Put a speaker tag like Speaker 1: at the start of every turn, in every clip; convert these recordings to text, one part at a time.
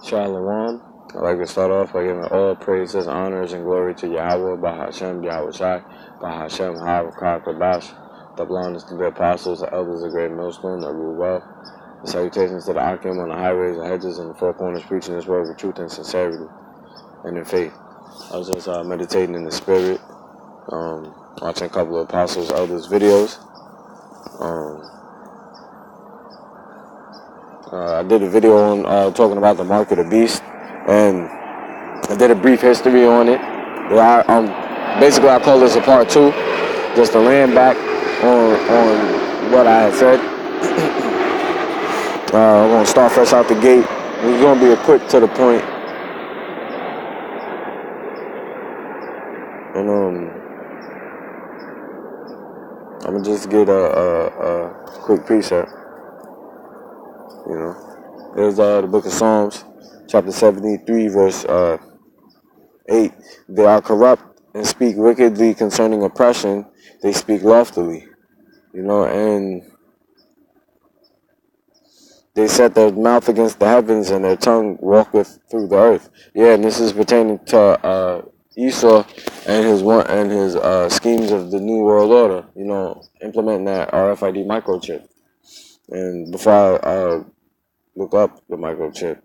Speaker 1: Shalom. I'd like to start off by giving all praises, honors, and glory to Yahweh, Bahashem, Yahweh Shai, Bahashem, Havakah, Kabash, the blondest of the apostles, the elders of great millstone that rule well. The salutations to the Akim on the highways, the hedges, and the four corners, preaching this word with truth and sincerity and in faith. I was just meditating in the spirit, watching a couple of apostles, elders videos. I did a video on talking about the mark of the beast, and I did a brief history on it. Basically, I call this a part 2, just to land back on what I had said. We're going to start fresh out the gate. It's going to be a quick to the point. And I'm going to just get a quick precept. You know, there's the book of Psalms, chapter 73, verse 8. They are corrupt and speak wickedly concerning oppression. They speak loftily, you know, and they set their mouth against the heavens and their tongue walketh through the earth. Yeah, and this is pertaining to Esau and his schemes of the New World Order, you know, implementing that RFID microchip. And before I look up the microchip,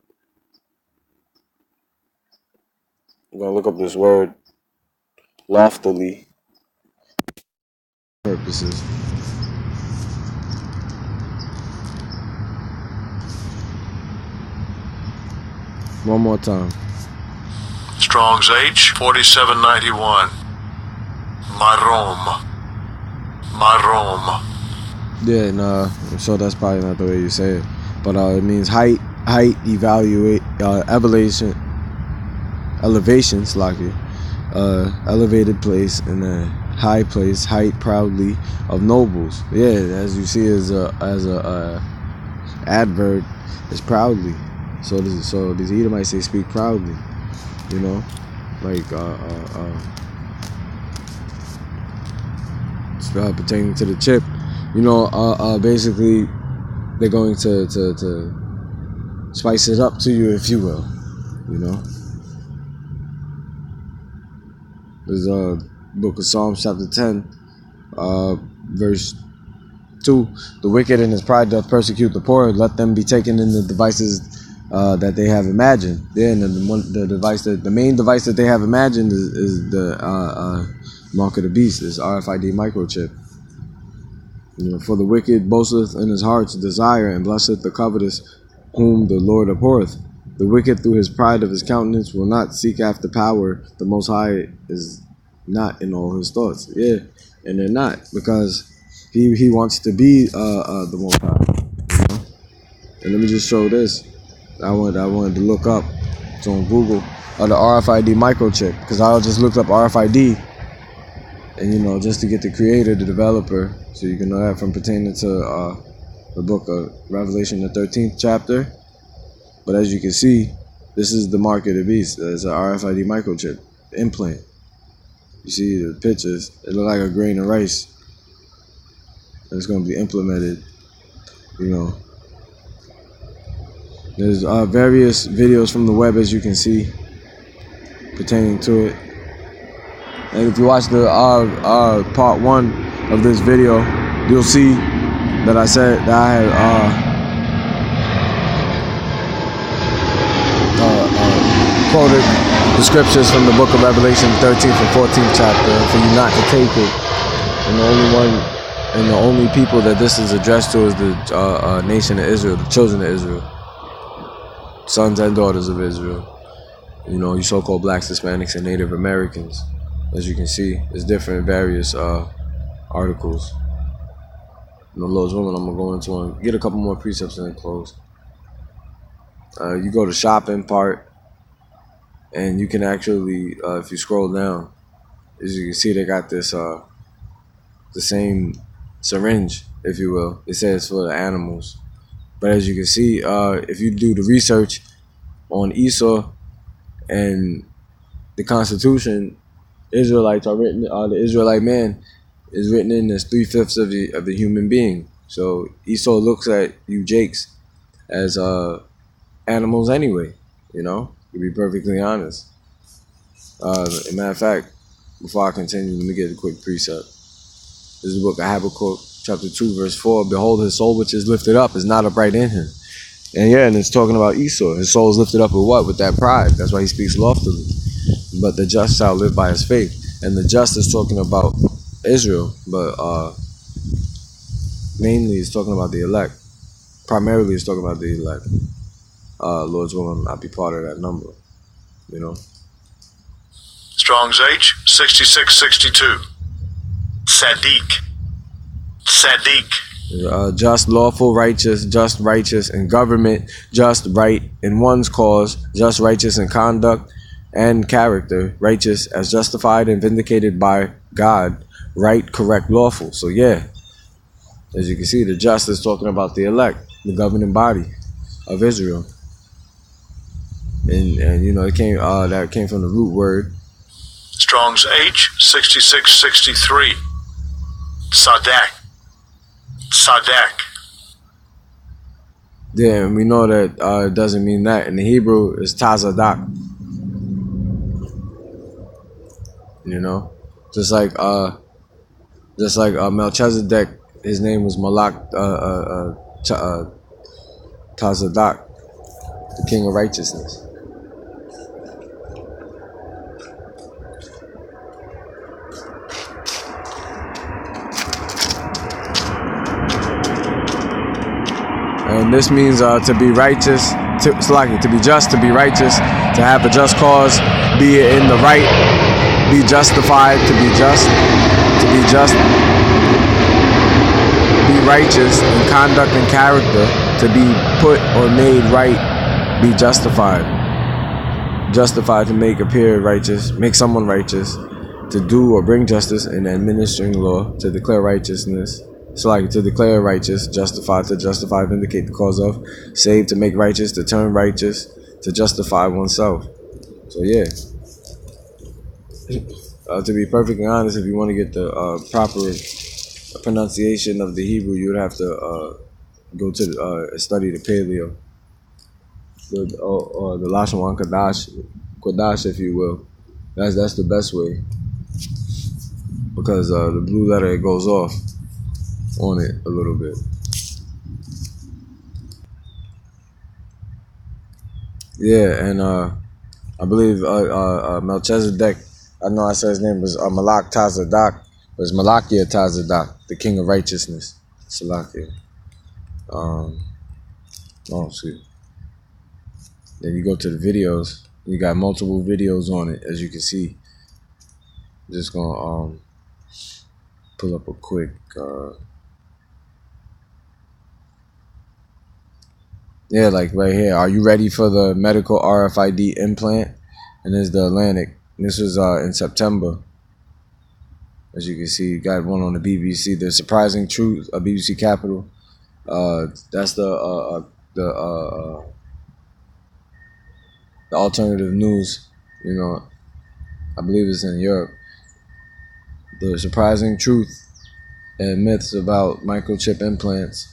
Speaker 1: I'm going to look up this word, loftily. Purposes. One more time.
Speaker 2: Strong's H 4791. Marom.
Speaker 1: Yeah, nah, I'm sure that's probably not the way you say it. But it means height, evaluate, elevation, elevated place, and a high place, height proudly of nobles. Yeah, as you see as a adverb, is proudly. So these Edomites, they speak proudly, you know, like pertaining to the chip, you know, basically they're going to spice it up to you, if you will, you know. There's book of Psalms chapter 10, verse 2. The wicked in his pride doth persecute the poor. Let them be taken in the devices that they have imagined. Then the main device that they have imagined is the mark of the beast, this RFID microchip. You know, for the wicked boasteth in his heart's desire, and blesseth the covetous, whom the Lord abhorreth. The wicked through his pride of his countenance will not seek after power. The Most High is not in all his thoughts. Yeah, and they're not, because he wants to be the Most High. You know? And let me just show this. I wanted to look up. It's on Google, the RFID microchip, because I just looked up RFID, and you know, just to get the creator, the developer, so you can know that from pertaining to the book of Revelation, the 13th chapter. But as you can see, this is the mark of the beast. It's an RFID microchip implant. You see the pictures, it look like a grain of rice. And it's going to be implemented, you know. There's various videos from the web, as you can see, pertaining to it. And if you watch the part 1 of this video, you'll see that I said that I had quoted the scriptures from the book of Revelation, 13th and 14th chapter, for you not to take it. And the only people that this is addressed to is the nation of Israel, the children of Israel, sons and daughters of Israel. You know, you so-called blacks, Hispanics, and Native Americans. As you can see, there's different various articles. And the Lord's willing, I'm going to go into and get a couple more precepts and then close. You go to shopping part, and you can actually, if you scroll down, as you can see, they got this, the same syringe, if you will. It says for the animals. But as you can see, if you do the research on Esau and the Constitution, Israelites are written, the Israelite man is written in as 3/5 of the human being. So Esau looks at you Jakes as animals anyway, to be perfectly honest. As a matter of fact, before I continue, let me get a quick precept. This is the book of Habakkuk, chapter 2, verse 4. Behold, his soul which is lifted up is not upright in him. And it's talking about Esau. His soul is lifted up with what? With that pride. That's why he speaks loftily. But the just shall live by his faith. And the just is talking about Israel, but mainly it's talking about the elect. Primarily it's talking about the elect. Lord's willing, I'll be part of that number,
Speaker 2: Strong's H, 6662. Sadiq.
Speaker 1: Just, lawful, righteous, just, righteous in government, just, right in one's cause, just, righteous in conduct and character, righteous as justified and vindicated by God, right, correct, lawful. So as you can see, the just is talking about the elect, the governing body of Israel. And it came that came from the root word.
Speaker 2: Strong's H, 6663. Sadak.
Speaker 1: Yeah, and we know that it doesn't mean that. In the Hebrew, it's tazadak. Just like Melchizedek, his name was Malak Tazadak, the King of Righteousness. And this means to be righteous, to be just, to be righteous, to have a just cause, be in the right, be justified, to be just, be righteous in conduct and character, to be put or made right, be justified. Justified to make appear righteous, make someone righteous, to do or bring justice in administering law, to declare righteousness. To declare righteous, justified, to justify, vindicate the cause of, save, to make righteous, to turn righteous, to justify oneself. So to be perfectly honest, if you want to get the proper pronunciation of the Hebrew, you would have to go to study the Paleo, or the Lashon Kodash, if you will. That's the best way, because the blue letter, it goes off on it a little bit. And I believe Melchizedek, I know I said his name was Malak Tazadak, but it's Malakia Tazadak, the King of Righteousness. Salakia. Excuse. Then you go to the videos. You got multiple videos on it, as you can see. Just gonna pull up a quick. Like right here. Are you ready for the medical RFID implant? And there's the Atlantic. And this was in September. As you can see, you got one on the BBC. The Surprising Truth of BBC Capital. That's the alternative news. I believe it's in Europe. The Surprising Truth and Myths about Microchip Implants.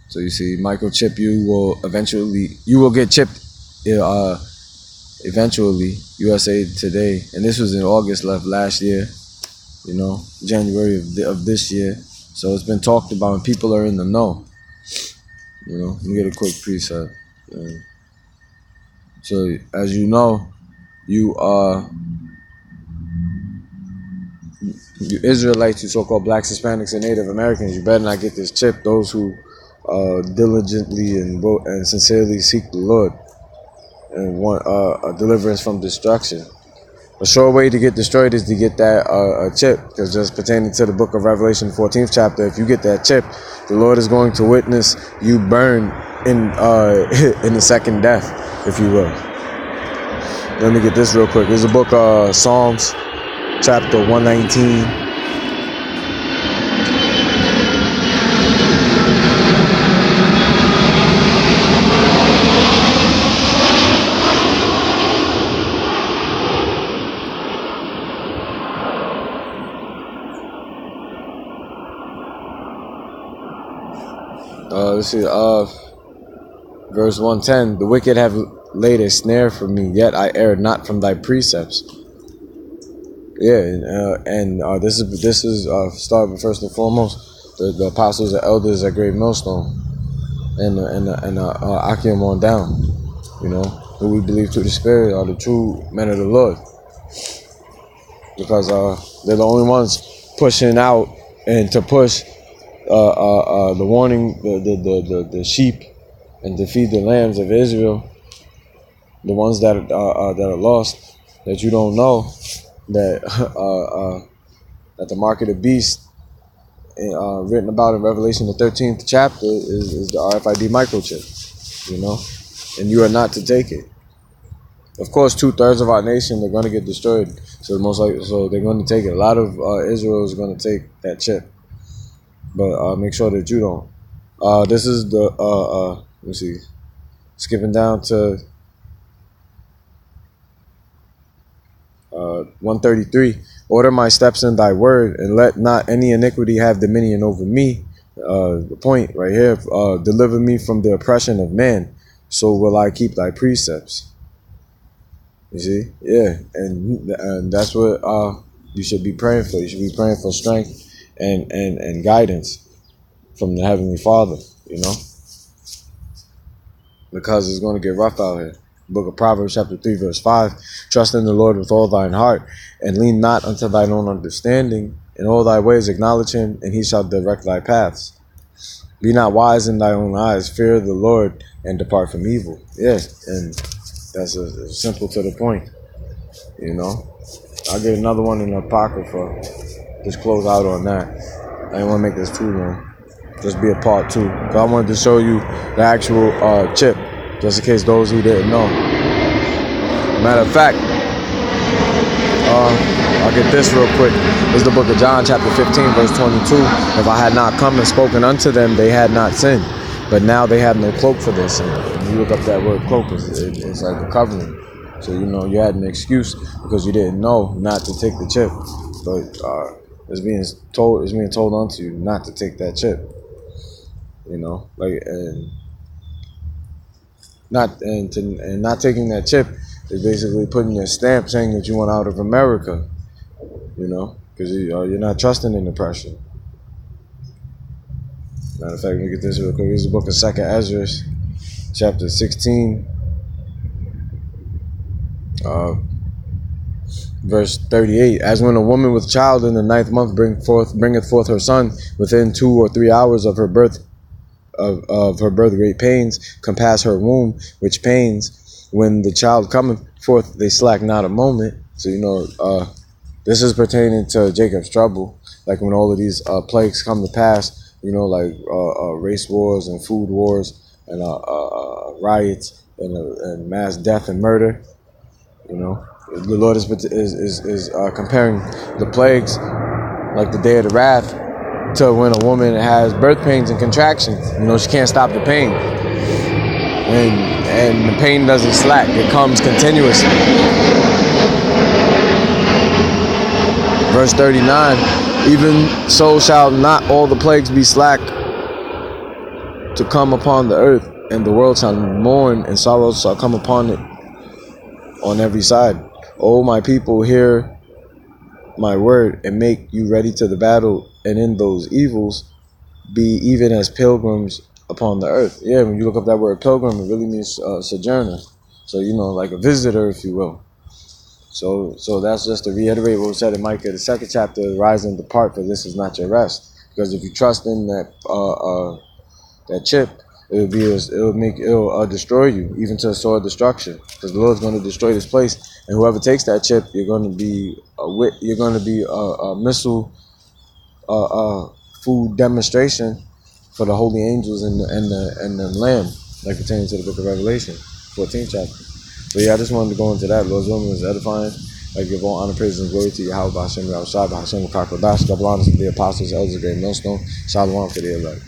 Speaker 1: So you see, microchip, you will get chipped eventually. USA Today, and this was in August last year, January of this year. So it's been talked about, and people are in the know. Let me get a quick precept. So as you know, you Israelites, you so-called blacks, Hispanics, and Native Americans, you better not get this chip. Those who diligently and sincerely seek the Lord and want a deliverance from destruction. A sure way to get destroyed is to get that chip, because just pertaining to the book of Revelation 14th chapter, if you get that chip, the Lord is going to witness you burn in the second death, if you will. Let me get this real quick. There's a book, Psalms chapter 119. Let's see. Verse 110, the wicked have laid a snare for me, yet I err not from thy precepts. Yeah, and this is starting first and foremost, the apostles and elders at Great Millstone, and Akim on down, you know, who we believe through the Spirit are the true men of the Lord, because they're the only ones pushing out and to push the warning, the sheep, and to feed the lambs of Israel, the ones that are lost, that you don't know, that that the mark of the beast, written about in Revelation the 13th chapter, is the RFID microchip, you know, and you are not to take it. Of course, 2/3 of our nation are going to get destroyed, so so they're going to take it. A lot of Israel is going to take that chip, but make sure that you don't. This is the let me see, skipping down to 133. Order my steps in thy word, and let not any iniquity have dominion over me. The point right here, deliver me from the oppression of man, so will I keep thy precepts. You see? Yeah, and that's what you should be praying for. You should be praying for strength and guidance from the Heavenly Father, you know? Because it's going to get rough out here. Book of Proverbs chapter 3 verse 5, trust in the Lord with all thine heart, and lean not unto thine own understanding. In all thy ways acknowledge him, and he shall direct thy paths. Be not wise in thy own eyes, fear the Lord, and depart from evil. Yes, and that's a simple to the point, you know. I'll get another one in the Apocrypha. Just close out on that. I didn't want to make this too long. Just be a part 2. But I wanted to show you the actual chip, just in case those who didn't know. Matter of fact, I'll get this real quick. This is the book of John, chapter 15, verse 22. If I had not come and spoken unto them, they had not sinned. But now they have no cloak for their sin. When you look up that word cloak, it's like a covering. So, you know, you had an excuse because you didn't know not to take the chip. But it's being told unto you not to take that chip. You know, like, and not taking that chip is basically putting your stamp saying that you want out of America. You know, because you're not trusting in oppression. Matter of fact, let me get this real quick. This is the book of 2nd Ezra, chapter 16, verse 38. As when a woman with child in the 9th month bringeth forth her son within 2 or 3 hours of her birth, of her birth, great pains compass her womb, which pains when the child cometh forth they slack not a moment. So, you know, this is pertaining to Jacob's trouble, like when all of these plagues come to pass, you know, like race wars and food wars and riots and mass death and murder. You know, the Lord is comparing the plagues, like the day of the wrath, to when a woman has birth pains and contractions. You know, she can't stop the pain, and the pain doesn't slack; it comes continuously. Verse 39, even so shall not all the plagues be slack to come upon the earth, and the world shall mourn, and sorrows shall come upon it on every side. O my people, hear my word, and make you ready to the battle, and in those evils be even as pilgrims upon the earth. Yeah, when you look up that word pilgrim, it really means sojourner. So, you know, like a visitor, if you will. So that's just to reiterate what was said in Micah, the 2nd chapter, rise and depart, for this is not your rest. Because if you trust in that chip, it'll destroy you, even to a sword destruction. Because the Lord's going to destroy this place, and whoever takes that chip, you're going to be a missile food demonstration for the holy angels and the Lamb, like pertaining to the book of Revelation, 14th chapter. But yeah, I just wanted to go into that. Lord's willing is edifying. I give all honor, praise, and glory to Yahweh, Hashem, Yahushua, Hashem, Kakodash, double honors to the apostles, elders, great millstone, Shalom to the elect.